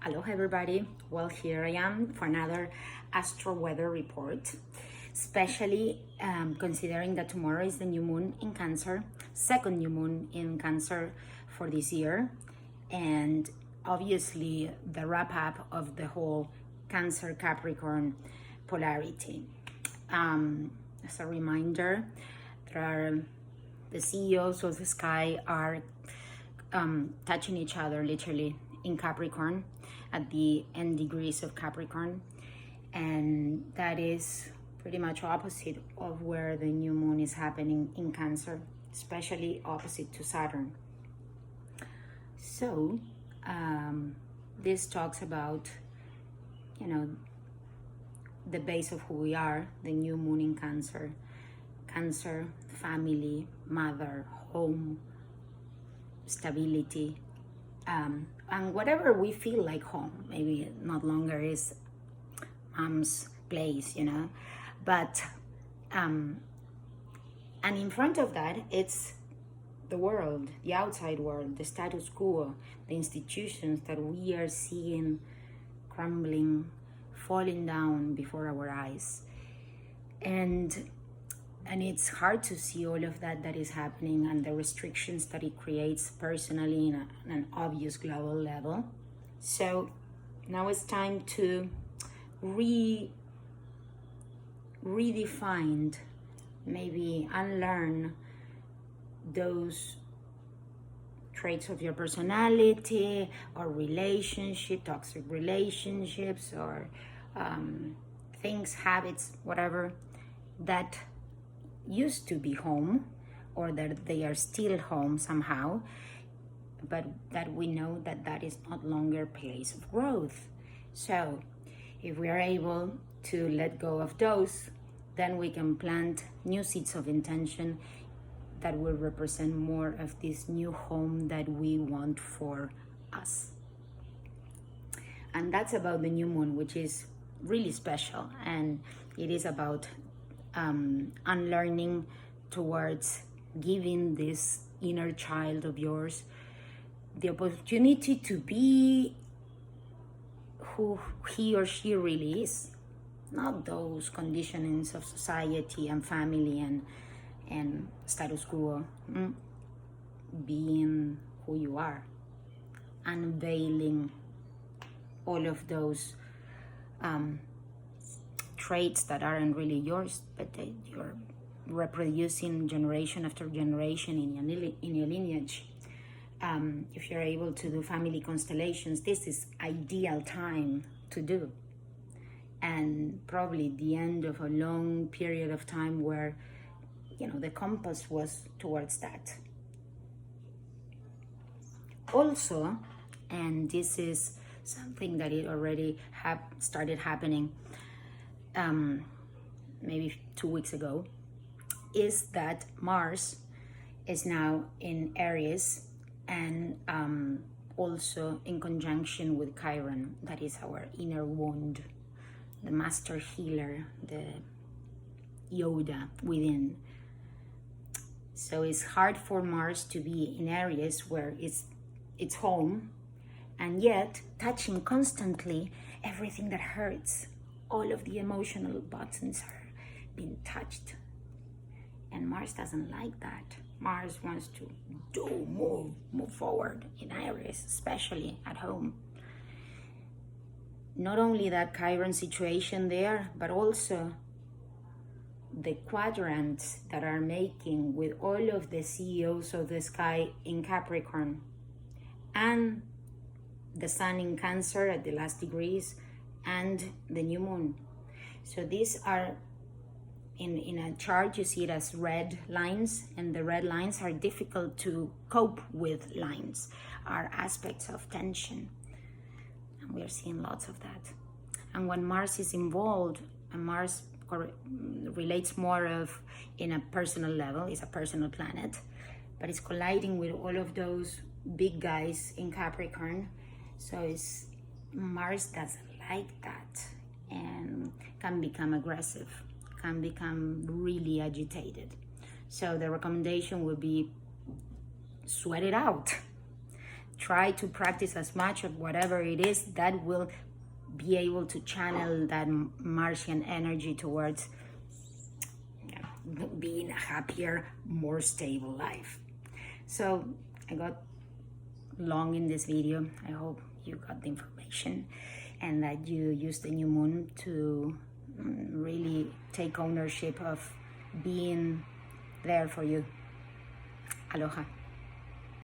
Aloha everybody, well here I am for another Astro weather report, especially considering that tomorrow is the new moon in Cancer, second new moon in Cancer for this year, and obviously the wrap up of the whole Cancer Capricorn polarity. As a reminder, the CEOs of the sky are touching each other literally in Capricorn at the end degrees of Capricorn, and that is pretty much opposite of where the new moon is happening in Cancer, especially opposite to Saturn. So this talks about, the base of who we are, the new moon in Cancer, family, mother, home, stability, and whatever we feel like home. Maybe not longer is mom's place, but and in front of that it's the world, the outside world, the status quo, the institutions that we are seeing crumbling, falling down before our eyes, and it's hard to see all of that is happening and the restrictions that it creates personally in an obvious global level. So now it's time to redefine, maybe unlearn those traits of your personality or toxic relationships, or things, habits, whatever, that used to be home, or that they are still home somehow, but that we know that is not longer a place of growth. So if we are able to let go of those, then we can plant new seeds of intention that will represent more of this new home that we want for us. And that's about the new moon, which is really special, and it is about unlearning towards giving this inner child of yours the opportunity to be who he or she really is, not those conditionings of society and family and status quo. Being who you are, unveiling all of those traits that aren't really yours, but that you're reproducing generation after generation in your lineage. If you're able to do family constellations, this is ideal time to do, and probably the end of a long period of time where the compass was towards that. Also, and this is something that it already started happening maybe 2 weeks ago, is that Mars is now in Aries, and also in conjunction with Chiron, that is our inner wound, the master healer, the Yoda within. So it's hard for Mars to be in Aries, where it's home, and yet touching constantly everything that hurts. All of the emotional buttons are being touched, and Mars doesn't like that. Mars wants to move forward in Aries, especially at home. Not only that Chiron situation there, but also the quadrants that are making with all of the CEOs of the sky in Capricorn, and the sun in Cancer at the last degrees, and the new moon. So these are, in a chart you see it as red lines, and the red lines are difficult to cope with lines, are aspects of tension, and we are seeing lots of that. And when Mars is involved, and Mars relates more of in a personal level, it's a personal planet, but it's colliding with all of those big guys in Capricorn. So Mars doesn't like that, and can become aggressive, can become really agitated. So the recommendation would be sweat it out. try to practice as much of whatever it is that will be able to channel that Martian energy towards being a happier, more stable life. So I got long in this video. I hope you got the information and that you use the new moon to really take ownership of being there for you. Aloha.